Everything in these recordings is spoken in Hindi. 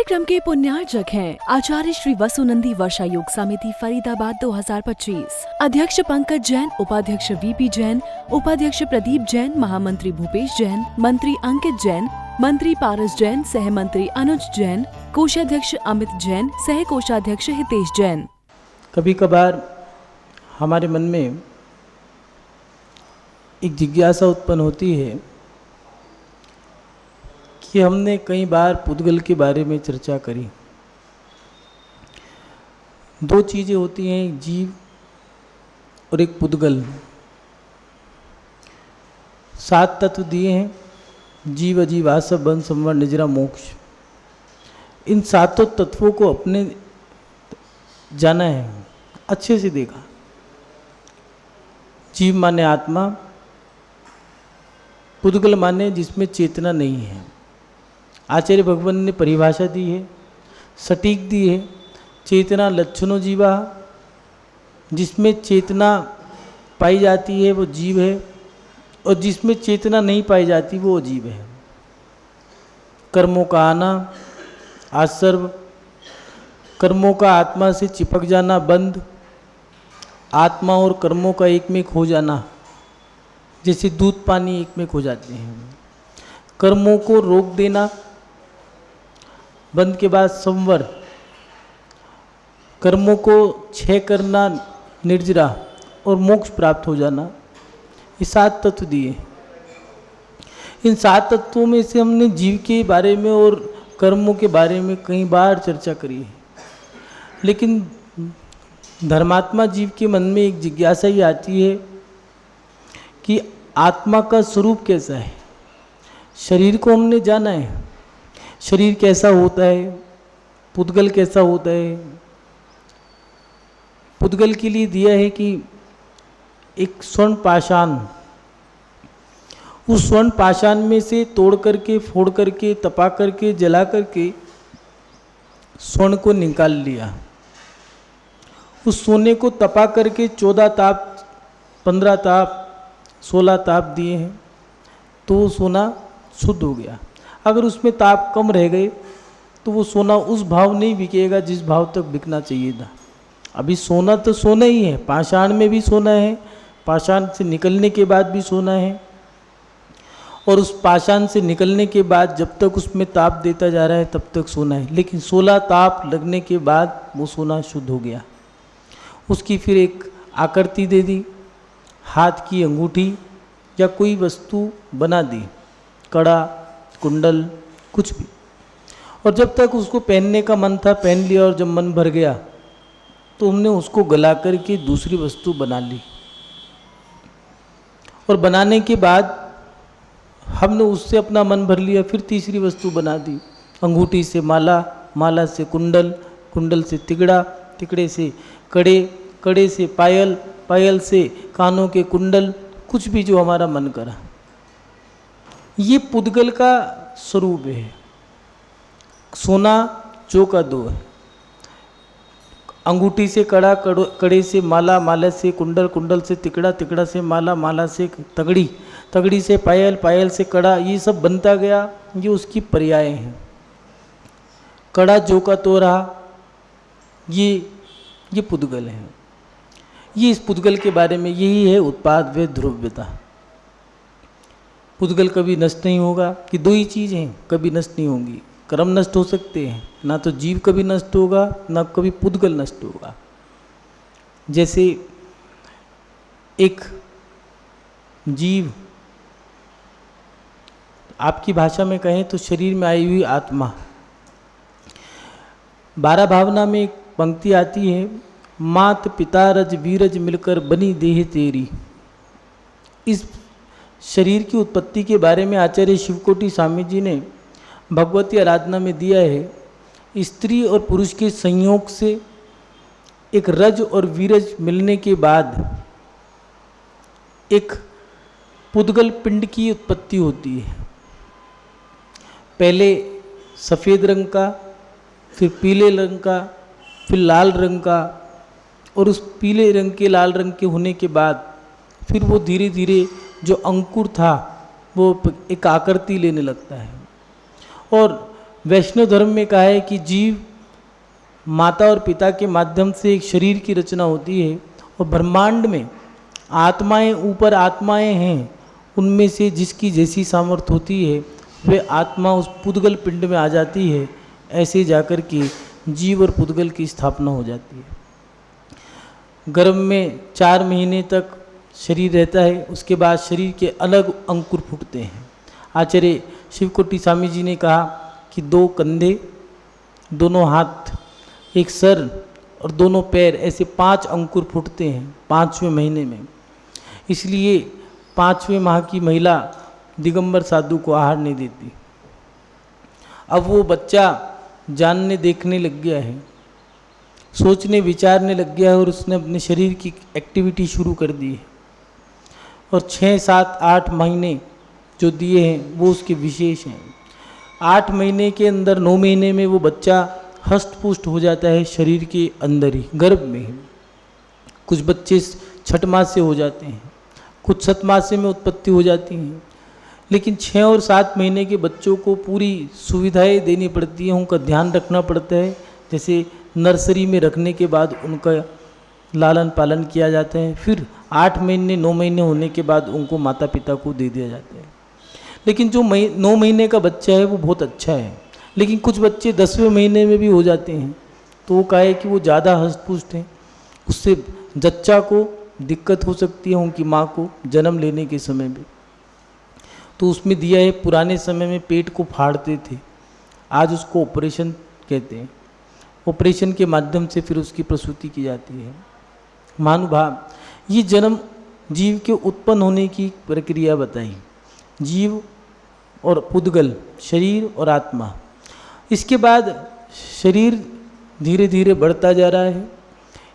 कार्यक्रम के पुण्यार्जक हैं आचार्य श्री वसुनंदी वर्षा योग समिति फरीदाबाद 2025। अध्यक्ष पंकज जैन, उपाध्यक्ष वीपी जैन, उपाध्यक्ष प्रदीप जैन, महामंत्री भूपेश जैन, मंत्री अंकित जैन, मंत्री पारस जैन, सह मंत्री अनुज जैन, कोषाध्यक्ष अमित जैन, सह कोषाध्यक्ष हितेश जैन। कभी कभार हमारे मन में एक जिज्ञासा उत्पन्न होती है कि हमने कई बार पुद्गल के बारे में चर्चा करी। दो चीज़ें होती हैं, एक जीव और एक पुद्गल। 7 तत्व दिए हैं, जीव अजीव आसव बन संवर निजरा मोक्ष। इन 7 तत्वों को अपने जाना है, अच्छे से देखा। जीव माने आत्मा, पुद्गल माने जिसमें चेतना नहीं है। आचार्य भगवान ने परिभाषा दी है, सटीक दी है। चेतना लक्षणों जीवा, जिसमें चेतना पाई जाती है वो जीव है, और जिसमें चेतना नहीं पाई जाती वो अजीव है। कर्मों का आना आसर्व, कर्मों का आत्मा से चिपक जाना बंद, आत्मा और कर्मों का एक में खो जाना, जैसे दूध पानी एक में खो जाते हैं। कर्मों को रोक देना बंद के बाद संवर, कर्मों को क्षय करना निर्जरा, और मोक्ष प्राप्त हो जाना। ये 7 तत्व दिए। इन 7 तत्वों में से हमने जीव के बारे में और कर्मों के बारे में कई बार चर्चा करी है, लेकिन धर्मात्मा जीव के मन में एक जिज्ञासा ही आती है कि आत्मा का स्वरूप कैसा है। शरीर को हमने जाना है, शरीर कैसा होता है, पुद्गल कैसा होता है। पुद्गल के लिए दिया है कि एक स्वर्ण पाषाण, उस स्वर्ण पाषाण में से तोड़ करके, फोड़ करके, तपा करके, जला करके स्वर्ण को निकाल लिया। उस सोने को तपा करके 14 ताप, 15 ताप, 16 ताप दिए हैं, तो वो सोना शुद्ध हो गया। अगर उसमें ताप कम रह गए तो वो सोना उस भाव नहीं बिकेगा जिस भाव तक बिकना चाहिए था। अभी सोना तो सोना ही है, पाषाण में भी सोना है, पाषाण से निकलने के बाद भी सोना है, और उस पाषाण से निकलने के बाद जब तक उसमें ताप देता जा रहा है तब तक सोना है। लेकिन 16 ताप लगने के बाद वो सोना शुद्ध हो गया। उसकी फिर एक आकृति दे दी, हाथ की अंगूठी या कोई वस्तु बना दी, कड़ा, कुंडल, कुछ भी। और जब तक उसको पहनने का मन था पहन लिया, और जब मन भर गया तो हमने उसको गला करके दूसरी वस्तु बना ली। और बनाने के बाद हमने उससे अपना मन भर लिया, फिर तीसरी वस्तु बना दी। अंगूठी से माला, माला से कुंडल, कुंडल से तिगड़ा, तिगड़े से कड़े, कड़े से पायल, पायल से कानों के कुंडल, कुछ भी जो हमारा मन करा। ये पुद्गल का स्वरूप है। सोना जो का दो है, अंगूठी से कड़ा, कड़े से माला, माला से कुंडल, कुंडल से तिकड़ा, तिकड़ा से माला, माला से तगड़ी, तगड़ी से पायल, पायल से कड़ा, ये सब बनता गया। ये उसकी पर्याय हैं। कड़ा जो का तो रहा, ये पुद्गल है। ये इस पुद्गल के बारे में यही है उत्पाद व ध्रुव्यता। पुद्गल कभी नष्ट नहीं होगा, कि दो ही चीज़ हैं, कभी नष्ट नहीं होंगी। कर्म नष्ट हो सकते हैं, ना तो जीव कभी नष्ट होगा, ना कभी पुद्गल नष्ट होगा। जैसे एक जीव, आपकी भाषा में कहें तो शरीर में आई हुई आत्मा। 12 भावना में एक पंक्ति आती है, मात पिता रज वीरज मिलकर बनी देह तेरी। इस शरीर की उत्पत्ति के बारे में आचार्य शिवकोटि स्वामी जी ने भगवती आराधना में दिया है। स्त्री और पुरुष के संयोग से एक रज और वीरज मिलने के बाद एक पुद्गल पिंड की उत्पत्ति होती है। पहले सफ़ेद रंग का, फिर पीले रंग का, फिर लाल रंग का, और उस पीले रंग के, लाल रंग के होने के बाद फिर वो धीरे धीरे जो अंकुर था वो एक आकृति लेने लगता है। और वैष्णव धर्म में कहा है कि जीव माता और पिता के माध्यम से एक शरीर की रचना होती है, और ब्रह्मांड में आत्माएं ऊपर आत्माएं हैं, उनमें से जिसकी जैसी सामर्थ्य होती है वे आत्मा उस पुद्गल पिंड में आ जाती है। ऐसे जाकर के जीव और पुद्गल की स्थापना हो जाती है। गर्भ में 4 महीने तक शरीर रहता है, उसके बाद शरीर के अलग अंकुर फूटते हैं। आचार्य शिवकोटि स्वामी जी ने कहा कि 2 कंधे, दोनों हाथ, एक सर और दोनों पैर, ऐसे 5 अंकुर फूटते हैं 5वें महीने में। इसलिए 5वें माह की महिला दिगंबर साधु को आहार नहीं देती। अब वो बच्चा जानने देखने लग गया है, सोचने विचारने लग गया है, और उसने अपने शरीर की एक्टिविटी शुरू कर दी है। और 6, 7, 8 महीने जो दिए हैं वो उसके विशेष हैं। 8 महीने के अंदर 9 महीने में वो बच्चा हष्ट पुष्ट हो जाता है शरीर के अंदर ही, गर्भ में ही। कुछ बच्चे 6 मास से हो जाते हैं, कुछ 7 मास में उत्पत्ति हो जाती हैं। लेकिन 6 और 7 महीने के बच्चों को पूरी सुविधाएं देनी पड़ती हैं, उनका ध्यान रखना पड़ता है। जैसे नर्सरी में रखने के बाद उनका लालन पालन किया जाता है, फिर 8 महीने 9 महीने होने के बाद उनको माता पिता को दे दिया जाता है। लेकिन जो 9 महीने का बच्चा है वो बहुत अच्छा है, लेकिन कुछ बच्चे 10वें महीने में भी हो जाते हैं, तो वो कहा है कि वो ज़्यादा हष्ट-पुष्ट हैं, उससे जच्चा को दिक्कत हो सकती है, उनकी माँ को जन्म लेने के समय में। तो उसमें दिया है, पुराने समय में पेट को फाड़ते थे, आज उसको ऑपरेशन कहते हैं। ऑपरेशन के माध्यम से फिर उसकी प्रसूति की जाती है। महानुभाव, ये जन्म जीव के उत्पन्न होने की प्रक्रिया बताई, जीव और पुद्गल, शरीर और आत्मा। इसके बाद शरीर धीरे धीरे बढ़ता जा रहा है।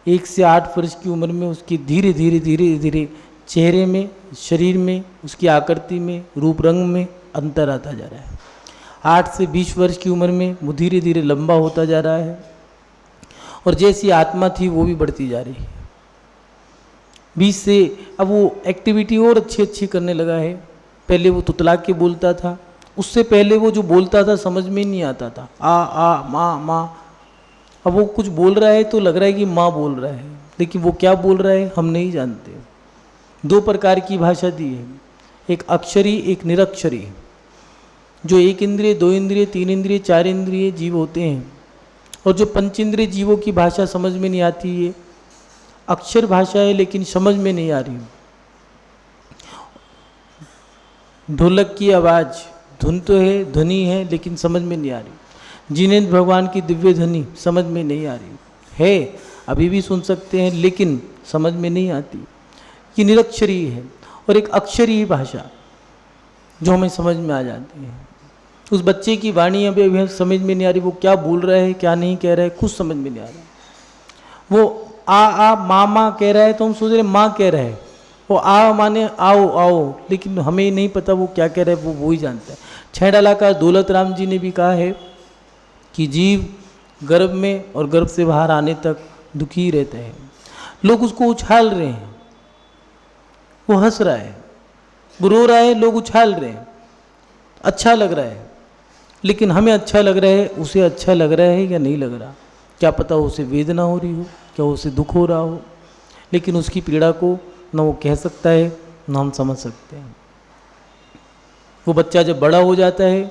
1 से 8 वर्ष की उम्र में उसकी धीरे धीरे चेहरे में, शरीर में, उसकी आकृति में, रूप रंग में अंतर आता जा रहा है। 8 से 20 वर्ष की उम्र में वो धीरे धीरे लंबा होता जा रहा है, और जैसी आत्मा थी वो भी बढ़ती जा रही है। 20 से अब वो एक्टिविटी और अच्छी करने लगा है। पहले वो तुतला के बोलता था, उससे पहले वो जो बोलता था समझ में नहीं आता था, आ माँ माँ। अब वो कुछ बोल रहा है तो लग रहा है कि माँ बोल रहा है, लेकिन वो क्या बोल रहा है हम नहीं जानते। 2 प्रकार की भाषा दी है, एक अक्षरी, एक निरक्षरी। जो 1 इंद्रिय, 2 इंद्रिय, 3 इंद्रिय, 4 इंद्रिय जीव होते हैं, और जो 5 इंद्रिय जीवों की भाषा समझ में नहीं आती है, अक्षर भाषा है लेकिन समझ में नहीं आ रही। ढोलक की आवाज़, धुन तो है, ध्वनि है, लेकिन समझ में नहीं आ रही। जिनेंद्र भगवान की दिव्य ध्वनि समझ में नहीं आ रही है, अभी भी सुन सकते हैं लेकिन समझ में नहीं आती। ये निरक्षरी है। और एक अक्षरी भाषा जो हमें समझ में आ जाती है। उस बच्चे की वाणी अभी समझ में नहीं आ रही, वो क्या बोल रहा है, क्या नहीं कह रहा है, कुछ समझ में नहीं आ रहा। वो आ माँ कह रहा है तो हम सोच रहे माँ कह रहा है, वो आ माने आओ आओ, लेकिन हमें नहीं पता वो क्या कह रहा है, वो ही जानता है। छैडाला का दौलत राम जी ने भी कहा है कि जीव गर्भ में और गर्भ से बाहर आने तक दुखी रहते हैं। लोग उसको उछाल रहे हैं, वो हंस रहा है, वो रो रहा है, लोग उछाल रहे हैं, अच्छा लग रहा है। लेकिन हमें अच्छा लग रहा है, उसे अच्छा लग रहा है या नहीं लग रहा, क्या पता उसे वेदना हो रही हो, क्या उसे दुख हो रहा हो। लेकिन उसकी पीड़ा को न वो कह सकता है न हम समझ सकते हैं। वो बच्चा जब बड़ा हो जाता है,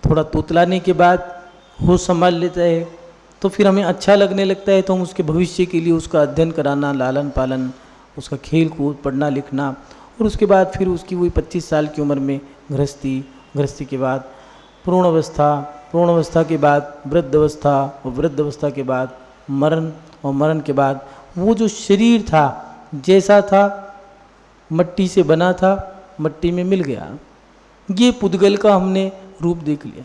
थोड़ा तोतलाने के बाद होश संभाल लेता है, तो फिर हमें अच्छा लगने लगता है, तो हम उसके भविष्य के लिए उसका अध्ययन कराना, लालन पालन, उसका खेल कूद, पढ़ना लिखना, और उसके बाद फिर उसकी वही 25 साल की उम्र में गृहस्थी के बाद पूर्ण अवस्था के बाद वृद्ध अवस्था, और वृद्ध अवस्था के बाद मरण, और मरण के बाद वो जो शरीर था जैसा था, मट्टी से बना था, मट्टी में मिल गया। ये पुद्गल का हमने रूप देख लिया।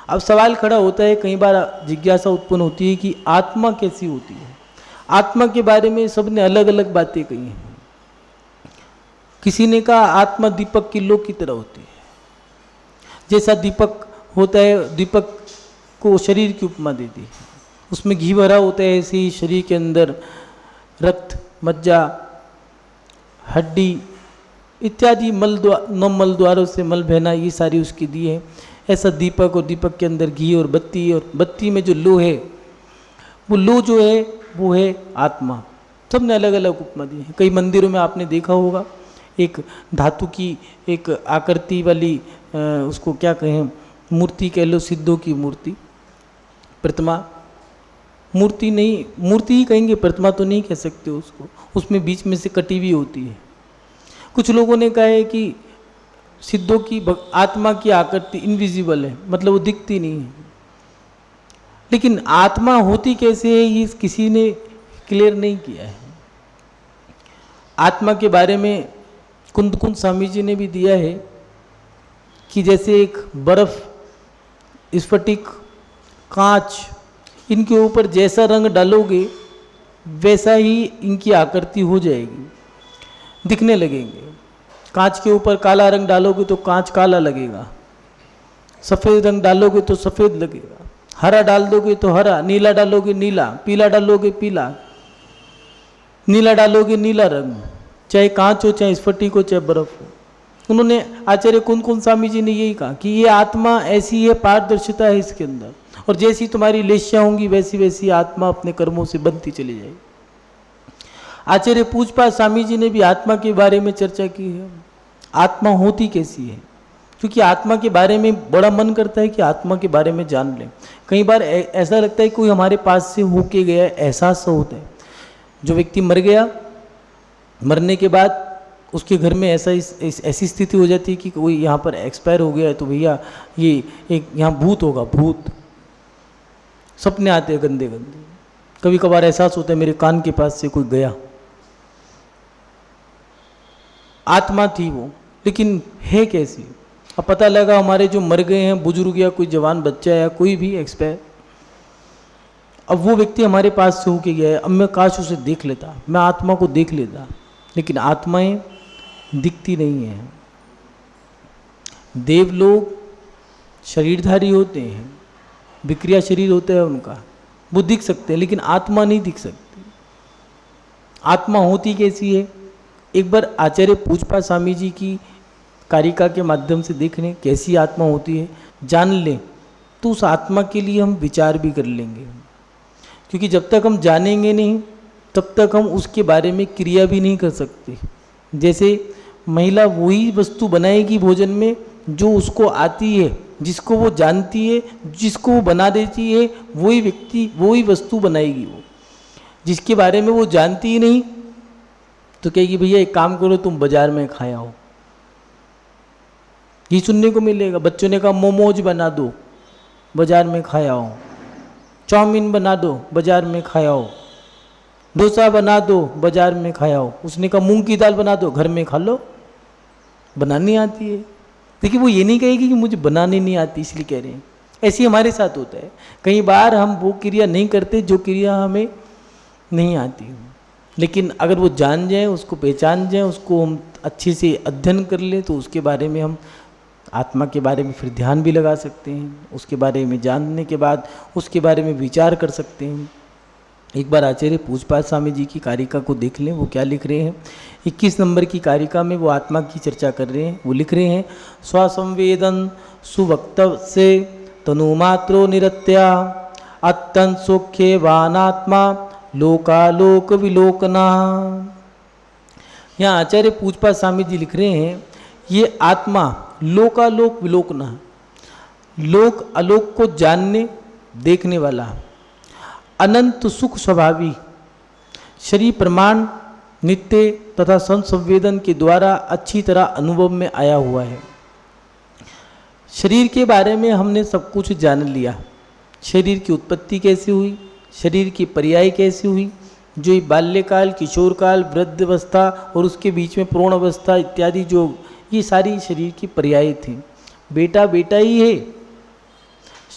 अब सवाल खड़ा होता है, कई बार जिज्ञासा उत्पन्न होती है कि आत्मा कैसी होती है। आत्मा के बारे में सबने अलग अलग बातें कही हैं। किसी ने कहा आत्मा दीपक की लो की तरह होती है, जैसा दीपक होता है, दीपक को शरीर की उपमा दे दी, उसमें घी भरा होता है, ऐसे ही शरीर के अंदर रक्त, मज्जा, हड्डी इत्यादि मल द्वारों से मल बहना, ये सारी उसकी दी है। ऐसा दीपक और दीपक के अंदर घी और बत्ती में जो लो है, वो लो जो है वो है आत्मा। सबने अलग अलग उपमा दी है। कई मंदिरों में आपने देखा होगा एक धातु की एक आकृति वाली उसको क्या कहें, मूर्ति कह लो, सिद्धों की मूर्ति, प्रतिमा, मूर्ति नहीं, मूर्ति ही कहेंगे, प्रतिमा तो नहीं कह सकते उसको, उसमें बीच में से कटी हुई होती है। कुछ लोगों ने कहा है कि सिद्धों की आत्मा की आकृति इनविजिबल है, मतलब वो दिखती नहीं है। लेकिन आत्मा होती कैसे है ये किसी ने क्लियर नहीं किया है। आत्मा के बारे में कुंद स्वामी जी ने भी दिया है कि जैसे एक बर्फ, स्फटिक, कांच, इनके ऊपर जैसा रंग डालोगे वैसा ही इनकी आकृति हो जाएगी, दिखने लगेंगे। कांच के ऊपर काला रंग डालोगे तो कांच काला लगेगा, सफ़ेद रंग डालोगे तो सफ़ेद लगेगा, हरा डाल दोगे तो हरा, नीला डालोगे नीला, पीला डालोगे पीला, नीला डालोगे नीला रंग, चाहे कांच हो, चाहे स्फटिक हो, चाहे बर्फ हो। उन्होंने आचार्य कुंद स्वामी जी ने यही कहा कि ये आत्मा ऐसी है, पारदर्शिता है इसके अंदर, और जैसी तुम्हारी लेशियाँ होंगी वैसी वैसी आत्मा अपने कर्मों से बनती चली जाएगी। आचार्य पूजपाल स्वामी जी ने भी आत्मा के बारे में चर्चा की है, आत्मा होती कैसी है, क्योंकि आत्मा के बारे में बड़ा मन करता है कि आत्मा के बारे में जान लें। कई बार ऐसा लगता है कोई हमारे पास से होके गया, एहसास होता है। जो व्यक्ति मर गया, मरने के बाद उसके घर में ऐसी स्थिति हो जाती है कि कोई यहाँ पर एक्सपायर हो गया है, तो भैया ये एक यहाँ भूत होगा, भूत। सपने आते हैं गंदे गंदे। कभी कभार एहसास होता है मेरे कान के पास से कोई गया, आत्मा थी वो, लेकिन है कैसी। अब पता लगा हमारे जो मर गए हैं, बुजुर्ग या कोई जवान बच्चा या कोई भी एक्सपायर, अब वो व्यक्ति हमारे पास से होके गया है। अब मैं काश उसे देख लेता, मैं आत्मा को देख लेता, लेकिन आत्माएं दिखती नहीं हैं। देवलोग शरीरधारी होते हैं, विक्रिया शरीर होता है उनका, वो दिख सकते हैं, लेकिन आत्मा नहीं दिख सकती। आत्मा होती कैसी है, एक बार आचार्य पूजपाल स्वामी जी की कारिका के माध्यम से देख लें कैसी आत्मा होती है, जान लें, तो उस आत्मा के लिए हम विचार भी कर लेंगे। क्योंकि जब तक हम जानेंगे नहीं तब तक हम उसके बारे में क्रिया भी नहीं कर सकते। जैसे महिला वही वस्तु बनाएगी भोजन में जो उसको आती है, जिसको वो जानती है, जिसको वो बना देती है, वही व्यक्ति वही वस्तु बनाएगी। वो जिसके बारे में वो जानती ही नहीं तो कहेगी भैया एक काम करो, तुम बाजार में खाए आओ। ये सुनने को मिलेगा। बच्चों ने कहा मोमोज बना दो, बाजार में खाए आओ। चाउमीन बना दो, बाजार में खाए आओ। डोसा बना दो, बाजार में खाए आओ। उसने कहा मूंग की दाल बना दो, घर में खा लो। बनानी आती है। देखिए वो ये नहीं कहेगी कि मुझे बनानी नहीं आती इसलिए कह रहे हैं। ऐसे ही हमारे साथ होता है। कई बार हम वो क्रिया नहीं करते जो क्रिया हमें नहीं आती, लेकिन अगर वो जान जाए, उसको पहचान जाए, उसको हम अच्छे से अध्ययन कर लें, तो उसके बारे में हम आत्मा के बारे में फिर ध्यान भी लगा सकते हैं। उसके बारे में जानने के बाद उसके बारे में विचार कर सकते हैं। एक बार आचार्य पूजपाल स्वामी जी की कारिका को देख लें, वो क्या लिख रहे हैं। 21 नंबर की कारिका में वो आत्मा की चर्चा कर रहे हैं। वो लिख रहे हैं, स्वसंवेदन सुवक्तव से तनुमात्रो निरत्या अत्यंत सौख्यवानात्मा लोकालोक विलोकना। यहाँ आचार्य पूजपाल स्वामी जी लिख रहे हैं, ये आत्मा लोकालोक विलोकना, लोक आलोक को जानने देखने वाला, अनंत सुख स्वभावी, शरीर प्रमाण नित्य तथा संवेदन के द्वारा अच्छी तरह अनुभव में आया हुआ है। शरीर के बारे में हमने सब कुछ जान लिया। शरीर की उत्पत्ति कैसे हुई, शरीर की पर्याय कैसी हुई, जो बाल्यकाल, किशोर काल, वृद्धावस्था और उसके बीच में प्रौढ़ अवस्था इत्यादि, जो ये सारी शरीर की पर्याय थी। बेटा बेटा ही है,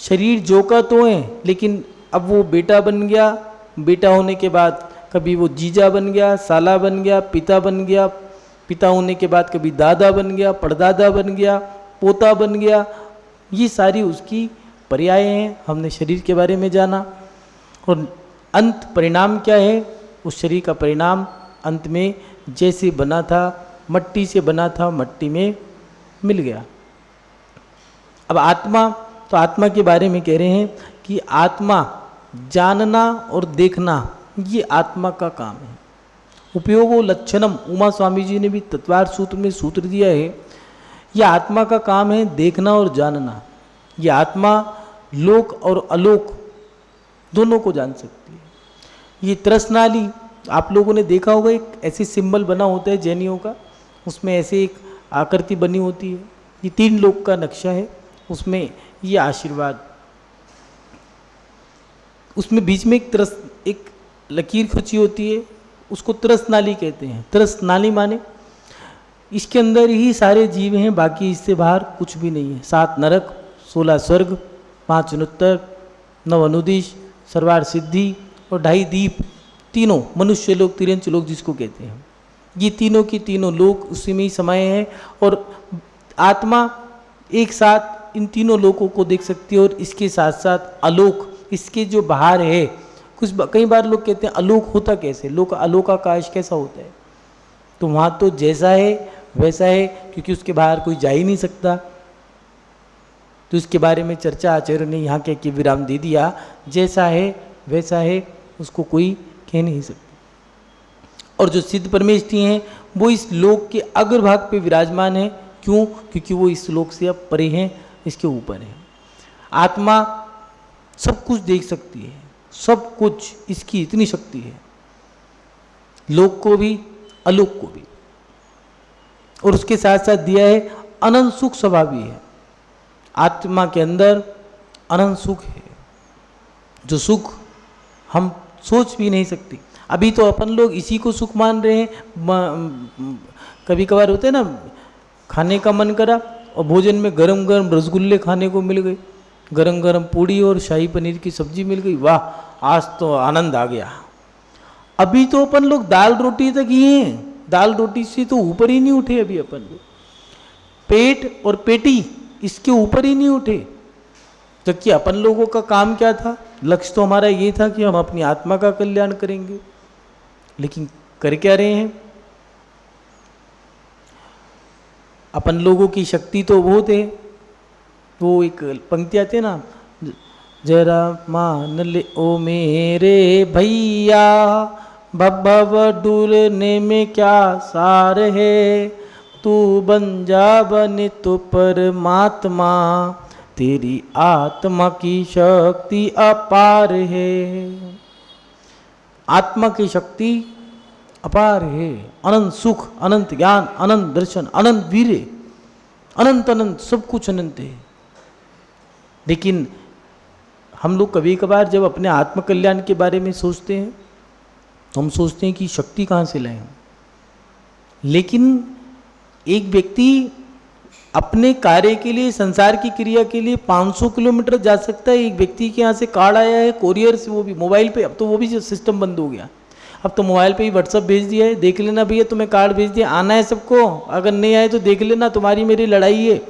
शरीर जो का तो है, लेकिन अब वो बेटा बन गया। बेटा होने के बाद कभी वो जीजा बन गया, साला बन गया, पिता बन गया, पिता होने के बाद कभी दादा बन गया, परदादा बन गया, पोता बन गया। ये सारी उसकी पर्याय हैं। हमने शरीर के बारे में जाना, और अंत परिणाम क्या है, उस शरीर का परिणाम अंत में जैसे बना था, मट्टी से बना था, मट्टी में मिल गया। अब आत्मा, तो आत्मा के बारे में कह रहे हैं कि आत्मा जानना और देखना ये आत्मा का काम है। उपयोगो लक्षणम, उमा स्वामी जी ने भी तत्वार सूत्र में सूत्र दिया है, यह आत्मा का काम है देखना और जानना। ये आत्मा लोक और अलोक दोनों को जान सकती है। ये त्रसनाली आप लोगों ने देखा होगा, एक ऐसे सिंबल बना होता है जैनियों का, उसमें ऐसे एक आकृति बनी होती है, ये 3 लोक का नक्शा है, उसमें ये आशीर्वाद, उसमें बीच में एक लकीर खींची होती है, उसको त्रसनाली कहते हैं। त्रसनाली माने इसके अंदर ही सारे जीव हैं, बाकी इससे बाहर कुछ भी नहीं है। 7 नरक, 16 स्वर्ग, 5 अनुत्तर, 9 अनुदिश, सर्वार सिद्धि और 2.5 दीप, तीनों मनुष्य लोक, तिर्यंच लोक जिसको कहते हैं, ये तीनों की तीनों लोक उसी में ही समाये हैं। और आत्मा एक साथ इन तीनों लोकों को देख सकती है और इसके साथ साथ अलोक, इसके जो बाहर है, कई बार लोग कहते हैं अलोक होता कैसे, लोक अलोकाकाश कैसा होता है, तो वहाँ तो जैसा है वैसा है, क्योंकि उसके बाहर कोई जा ही नहीं सकता। तो इसके बारे में चर्चा आचार्य ने यहाँ कह के विराम दे दिया, जैसा है वैसा है, उसको कोई कह नहीं सकता। और जो सिद्ध परमेष्ठी हैं वो इस लोक के अग्रभाग पे विराजमान है। क्यों? क्योंकि वो इस लोक से अब परे हैं, इसके ऊपर है। आत्मा सब कुछ देख सकती है, सब कुछ, इसकी इतनी शक्ति है, लोक को भी अलोक को भी। और उसके साथ साथ दिया है अनंत सुख स्वभावी है। आत्मा के अंदर अनंत सुख है, जो सुख हम सोच भी नहीं सकते। अभी तो अपन लोग इसी को सुख मान रहे हैं। कभी कभार होते हैं ना, खाने का मन करा और भोजन में गरम गरम रसगुल्ले खाने को मिल गए, गरम गरम पूड़ी और शाही पनीर की सब्जी मिल गई, वाह आज तो आनंद आ गया। अभी तो अपन लोग दाल रोटी तक ही हैं, दाल रोटी से तो ऊपर ही नहीं उठे अभी अपन लोग। पेट और पेटी इसके ऊपर ही नहीं उठे। जबकि अपन लोगों का काम क्या था? लक्ष्य तो हमारा ये था कि हम अपनी आत्मा का कल्याण करेंगे, लेकिन कर क्या रहे हैं? अपन लोगों की शक्ति तो बहुत है। वो एक पंक्ति आती है ना, जरा मान ले ओ मेरे भैया, भव डूलने में क्या सार है, तू बन जा बने तो परमात्मा, तेरी आत्मा की शक्ति अपार है। आत्मा की शक्ति अपार है। अनंत सुख, अनंत ज्ञान, अनंत दर्शन, अनंत वीर्य, अनंत अनंत सब कुछ अनंत है। लेकिन हम लोग कभी कभार जब अपने आत्म कल्याण के बारे में सोचते हैं तो हम सोचते हैं कि शक्ति कहाँ से लाएं। लेकिन एक व्यक्ति अपने कार्य के लिए, संसार की क्रिया के लिए 500 किलोमीटर जा सकता है। एक व्यक्ति के यहाँ से कार्ड आया है कोरियर से, वो भी मोबाइल पे, अब तो वो भी सिस्टम बंद हो गया, अब तो मोबाइल पे ही व्हाट्सअप भेज दिया है, देख लेना भैया तुम्हें कार्ड भेज दिया, आना है सबको, अगर नहीं आए तो देख लेना, तुम्हारी मेरी लड़ाई है।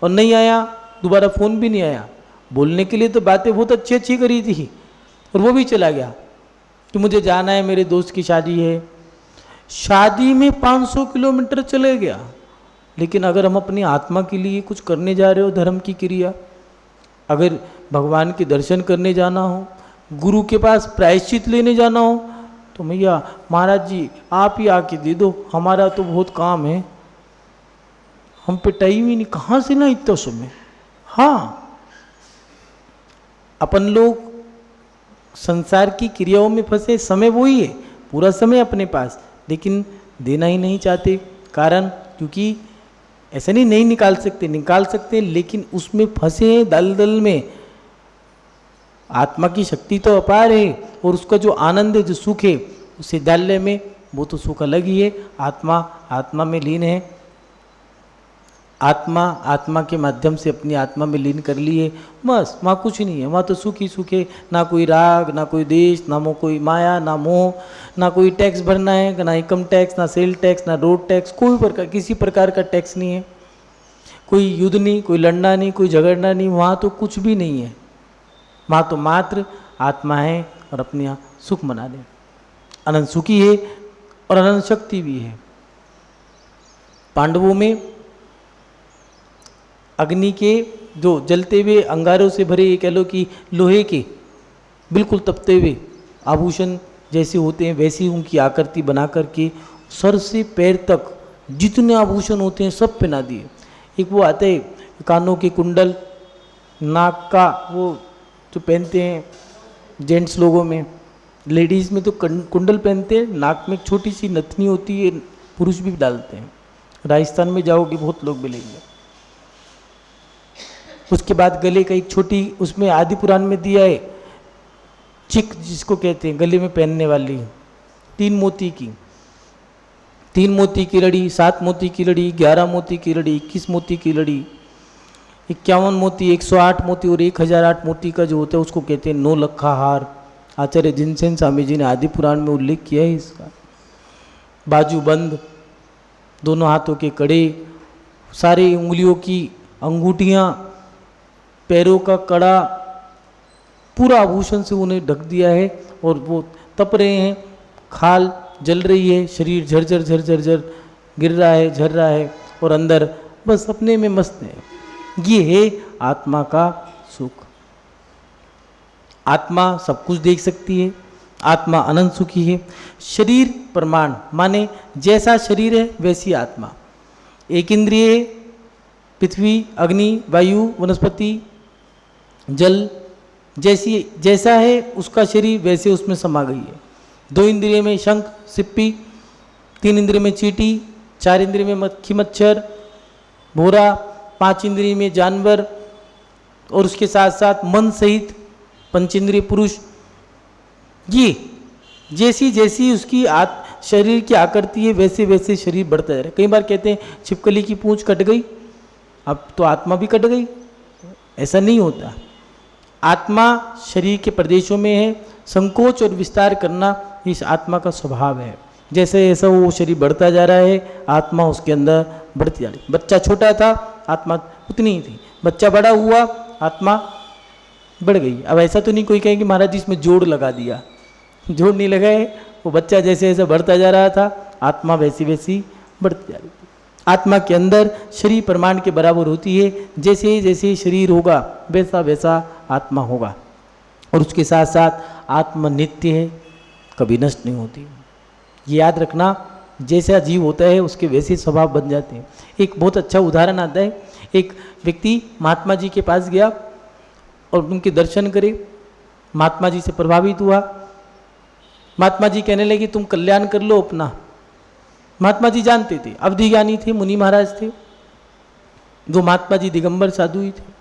और नहीं आया, दोबारा फ़ोन भी नहीं आया। बोलने के लिए तो बातें बहुत अच्छी अच्छी करी थी, और वो भी चला गया कि मुझे जाना है, मेरे दोस्त की शादी है। शादी में 500 किलोमीटर चले गया। लेकिन अगर हम अपनी आत्मा के लिए कुछ करने जा रहे हो, धर्म की क्रिया, अगर भगवान के दर्शन करने जाना हो, गुरु के पास प्रायश्चित लेने जाना हो, तो भैया महाराज जी आप ही आके दे दो, हमारा तो बहुत काम है, हम पे टाइम ही नहीं, कहाँ से ना इतना समय। हाँ, अपन लोग संसार की क्रियाओं में फंसे, समय वही है, पूरा समय अपने पास, लेकिन देना ही नहीं चाहते। कारण क्योंकि ऐसा नहीं निकाल सकते, निकाल सकते हैं, लेकिन उसमें फंसे हैं दलदल में। आत्मा की शक्ति तो अपार है, और उसका जो आनंद है, जो सुख है, उस विद्यालय में वो तो सुख अलग ही है। आत्मा आत्मा में लीन है, आत्मा आत्मा के माध्यम से अपनी आत्मा में लीन कर लिए, बस वहाँ कुछ नहीं है। वहाँ तो सुख ही सुख है, ना कोई राग, ना कोई देश, ना कोई माया, ना मोह, ना कोई टैक्स भरना है, ना इनकम टैक्स, ना सेल टैक्स, ना रोड टैक्स, कोई प्रकार, किसी प्रकार का टैक्स नहीं है। कोई युद्ध नहीं, कोई लड़ना नहीं, कोई झगड़ना नहीं, वहाँ तो कुछ भी नहीं है। वहाँ तो मात्र आत्मा है और अपने यहाँ सुख मना दे। अनंत सुखी है और अनंत शक्ति भी है। पांडवों में अग्नि के जो जलते हुए अंगारों से भरे, ये कह लो कि लोहे के बिल्कुल तपते हुए आभूषण जैसे होते हैं वैसी उनकी आकृति बना करके सर से पैर तक जितने आभूषण होते हैं सब पहना दिए। एक वो आते हैं कानों के कुंडल, नाक का वो जो पहनते हैं जेंट्स लोगों में, लेडीज़ में तो कुंडल पहनते हैं, नाक में एक छोटी सी नथनी होती है, पुरुष भी डालते हैं। राजस्थान में जाओगे बहुत लोग मिलेंगे। उसके बाद गले का एक छोटी, उसमें आदि पुराण में दिया है चिक जिसको कहते हैं, गले में पहनने वाली 3 मोती की, 3 मोती की लड़ी, 7 मोती की लड़ी, 11 मोती की लड़ी, 21 मोती की लड़ी, 51 मोती, 108 मोती और 1008 मोती का जो होता है उसको कहते हैं 9 लखा हार। आचार्य जिनसेन स्वामी जी ने आदि पुराण में उल्लेख किया है इसका। बाजूबंद, दोनों हाथों के कड़े, सारी उंगलियों की अंगूठियाँ, पैरों का कड़ा, पूरा आभूषण से उन्हें ढक दिया है और वो तप रहे हैं, खाल जल रही है, शरीर झरझर झरझर झर गिर रहा है, झर रहा है और अंदर बस अपने में मस्त है। ये है आत्मा का सुख। आत्मा सब कुछ देख सकती है, आत्मा अनंत सुखी है। शरीर प्रमाण माने जैसा शरीर है वैसी आत्मा। एक इंद्रिय है, पृथ्वी, अग्नि, वायु, वनस्पति, जल, जैसा है उसका शरीर वैसे उसमें समा गई है। 2 इंद्रिय में शंख, सिप्पी, 3 इंद्रिय में चींटी, 4 इंद्रिय में मक्खी, मच्छर, भोरा, 5 इंद्रिय में जानवर और उसके साथ साथ मन सहित 5 इंद्रिय पुरुष। ये जैसी जैसी उसकी शरीर की आकृति है वैसे वैसे शरीर बढ़ता जा रहा है। कई बार कहते हैं छिपकली की पूंछ कट गई, अब तो आत्मा भी कट गई। ऐसा नहीं होता। आत्मा शरीर के प्रदेशों में है, संकोच और विस्तार करना इस आत्मा का स्वभाव है। जैसे जैसा वो शरीर बढ़ता जा रहा है आत्मा उसके अंदर बढ़ती जा रही। बच्चा छोटा था आत्मा उतनी ही थी, बच्चा बड़ा हुआ आत्मा बढ़ गई। अब ऐसा तो नहीं कोई कहे कि महाराज जी इसमें जोड़ लगा दिया, जोड़ नहीं लगाए। वो बच्चा जैसे जैसे बढ़ता जा रहा था आत्मा वैसी वैसी बढ़ती जा रही थी। आत्मा के अंदर शरीर प्रमाण के बराबर होती है। जैसे जैसे शरीर होगा वैसा वैसा आत्मा होगा। और उसके साथ साथ आत्मा नित्य है, कभी नष्ट नहीं होती। ये याद रखना, जैसा जीव होता है उसके वैसे स्वभाव बन जाते हैं। एक बहुत अच्छा उदाहरण आता है। एक व्यक्ति महात्मा जी के पास गया और उनके दर्शन करे, महात्मा जी से प्रभावित हुआ। महात्मा जी कहने लगे तुम कल्याण कर लो अपना। महात्मा जी जानते थे, अवधि ज्ञानी थे, मुनि महाराज थे, जो महात्मा जी दिगंबर साधु ही थे।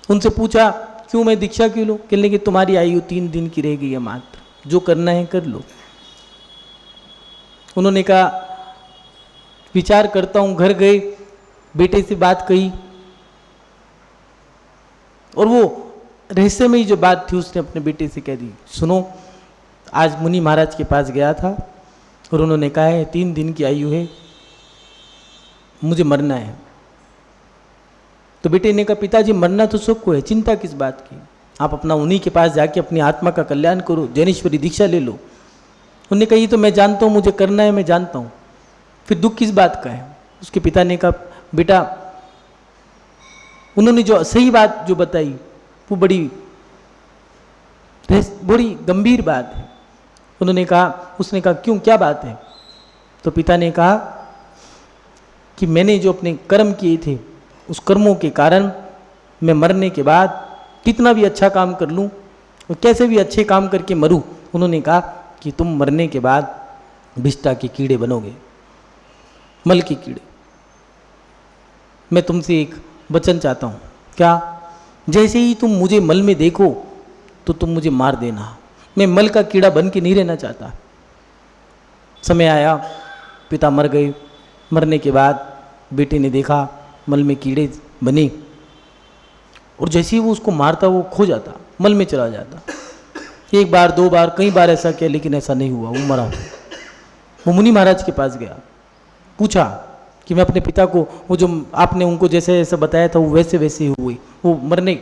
उनसे पूछा क्यों मैं दीक्षा क्यों लूं? कहने लगे तुम्हारी आयु 3 दिन की रह गई है मात्र, जो करना है कर लो। उन्होंने कहा विचार करता हूं। घर गए, बेटे से बात कही और वो रहस्यमयी जो बात थी उसने अपने बेटे से कह दी। सुनो, आज मुनि महाराज के पास गया था और उन्होंने कहा है 3 दिन की आयु है, मुझे मरना है। तो बेटे ने कहा पिताजी मरना तो सबको है, चिंता किस बात की? आप अपना उन्हीं के पास जाके अपनी आत्मा का कल्याण करो, जैनेश्वरी दीक्षा ले लो। उन्होंने कहा ये तो मैं जानता हूँ, मुझे करना है, मैं जानता हूँ, फिर दुख किस बात का है? उसके पिता ने कहा बेटा उन्होंने जो सही बात जो बताई वो बड़ी गंभीर बात है। उन्होंने कहा, उसने कहा क्यों, क्या बात है? तो पिता ने कहा कि मैंने जो अपने कर्म किए थे उस कर्मों के कारण मैं मरने के बाद कितना भी अच्छा काम कर लूं और कैसे भी अच्छे काम करके मरूं, उन्होंने कहा कि तुम मरने के बाद विष्ठा के कीड़े बनोगे, मल के कीड़े। मैं तुमसे एक वचन चाहता हूँ। क्या? जैसे ही तुम मुझे मल में देखो तो तुम मुझे मार देना। मैं मल का कीड़ा बन के नहीं रहना चाहता। समय आया, पिता मर गए। मरने के बाद बेटे ने देखा मल में कीड़े बने और जैसे ही वो उसको मारता वो खो जाता, मल में चला जाता। 1 बार 2 बार कई बार ऐसा किया लेकिन ऐसा नहीं हुआ, वो मरा। वो मुनि महाराज के पास गया, पूछा कि मैं अपने पिता को, वो जो आपने उनको जैसे ऐसा बताया था वो वैसे वैसे ही हुई, वो मरने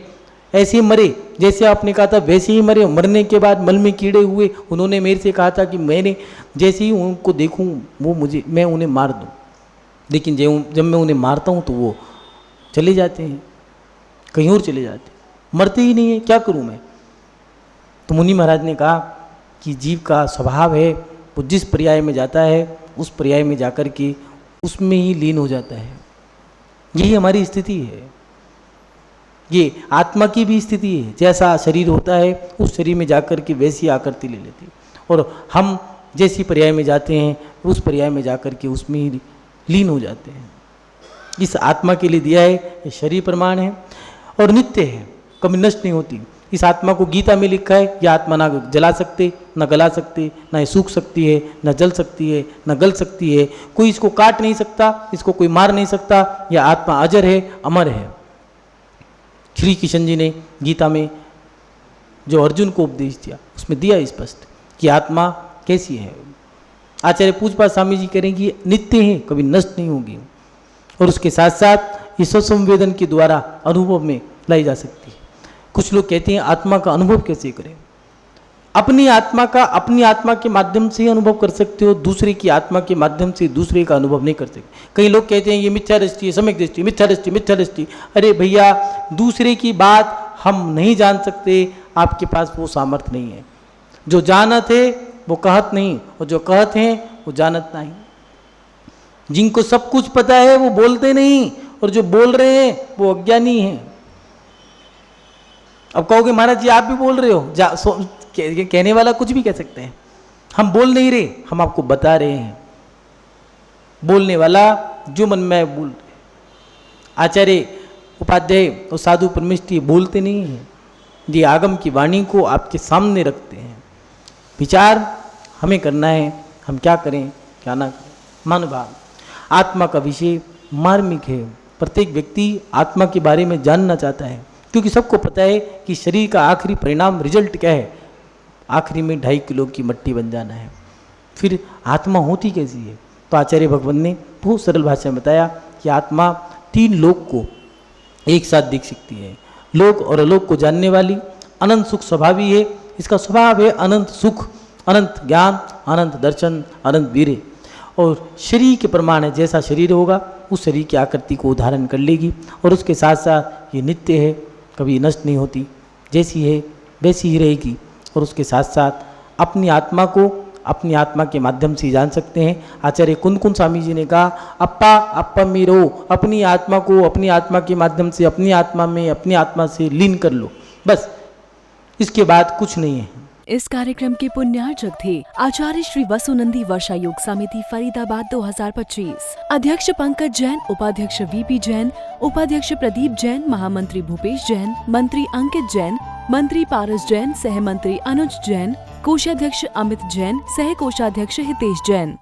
ऐसे ही मरे जैसे आपने कहा था वैसे ही मरे। मरने के बाद मल में कीड़े हुए। उन्होंने मेरे से कहा था कि मैंने जैसे ही उनको देखूं वो मैं उन्हें मार दूं, लेकिन जब मैं उन्हें मारता हूं तो वो चले जाते हैं, कहीं और चले जाते हैं, मरते ही नहीं है। क्या करूं मैं? तो मुनि महाराज ने कहा कि जीव का स्वभाव है, वो जिस पर्याय में जाता है उस पर्याय में जाकर के उसमें ही लीन हो जाता है। यही हमारी स्थिति है, ये आत्मा की भी स्थिति है। जैसा शरीर होता है उस शरीर में जाकर के वैसी आकृति ले लेती है, और हम जैसी पर्याय में जाते हैं उस पर्याय में जाकर के उसमें ही लीन हो जाते हैं। इस आत्मा के लिए दिया है ये शरीर प्रमाण है और नित्य है, कभी नष्ट नहीं होती। इस आत्मा को गीता में लिखा है, यह आत्मा ना जला सकते, न गला सकते, न सूख सकती है, न जल सकती है, न गल सकती है। कोई इसको काट नहीं सकता, इसको कोई मार नहीं सकता। यह आत्मा अजर है, अमर है। श्री किशन जी ने गीता में जो अर्जुन को उपदेश दिया उसमें दिया स्पष्ट कि आत्मा कैसी है। आचार्य पूजपा स्वामी जी करेंगे नित्य है, कभी नष्ट नहीं होगी, और उसके साथ साथ इस संवेदन के द्वारा अनुभव में लाई जा सकती है। कुछ लोग कहते हैं आत्मा का अनुभव कैसे करें? अपनी आत्मा का अपनी आत्मा के माध्यम से ही अनुभव कर सकते हो, दूसरे की आत्मा के माध्यम से दूसरे का अनुभव नहीं कर सकते। कई लोग कहते हैं ये मिथ्या दृष्टि है, सम्यक दृष्टि, मिथ्या दृष्टि, मिथ्या दृष्टि। अरे भैया, दूसरे की बात हम नहीं जान सकते, आपके पास वो सामर्थ्य नहीं है। जो जानत है वो कहत नहीं, और जो कहत हैं वो जानत नहीं। जिनको सब कुछ पता है वो बोलते नहीं, और जो बोल रहे हैं वो अज्ञानी हैं। अब कहोगे महाराज जी आप भी बोल रहे हो, कहने वाला कुछ भी कह सकते हैं। हम बोल नहीं रहे, हम आपको बता रहे हैं। बोलने वाला जो मन में बोल रहे। आचार्य उपाध्याय और साधु परमेष्ठी बोलते नहीं हैं, ये आगम की वाणी को आपके सामने रखते हैं। विचार हमें करना है, हम क्या करें क्या ना करें। मानभाव आत्मा का विषय मार्मिक है। प्रत्येक व्यक्ति आत्मा के बारे में जानना चाहता है, क्योंकि सबको पता है कि शरीर का आखिरी परिणाम रिजल्ट क्या है। आखिरी में 2.5 किलो की मट्टी बन जाना है। फिर आत्मा होती कैसी है? तो आचार्य भगवान ने बहुत सरल भाषा में बताया कि आत्मा 3 लोक को एक साथ देख सकती है। लोक और अलोक को जानने वाली, अनंत सुख स्वभावी है। इसका स्वभाव है अनंत सुख, अनंत ज्ञान, अनंत दर्शन, अनंत वीर्य। और शरीर के प्रमाण है, जैसा शरीर होगा उस शरीर की आकृति को धारण कर लेगी। और उसके साथ साथ ये नित्य है, कभी नष्ट नहीं होती, जैसी है वैसी ही रहेगी। और उसके साथ साथ अपनी आत्मा को अपनी आत्मा के माध्यम से जान सकते हैं। आचार्य कुंदकुंद स्वामी जी ने कहा, अप्पा अप्पा मीरो, अपनी आत्मा को अपनी आत्मा के माध्यम से अपनी आत्मा में अपनी आत्मा से लीन कर लो, बस इसके बाद कुछ नहीं है। इस कार्यक्रम के पुण्यार्चक थे आचार्य श्री वसुनंदी वर्षा योग समिति फरीदाबाद 2025, अध्यक्ष पंकज जैन, उपाध्यक्ष वीपी जैन, उपाध्यक्ष प्रदीप जैन, महामंत्री भूपेश जैन, मंत्री अंकित जैन, मंत्री पारस जैन, सह मंत्री अनुज जैन, कोषाध्यक्ष अमित जैन, सह कोषाध्यक्ष हितेश जैन।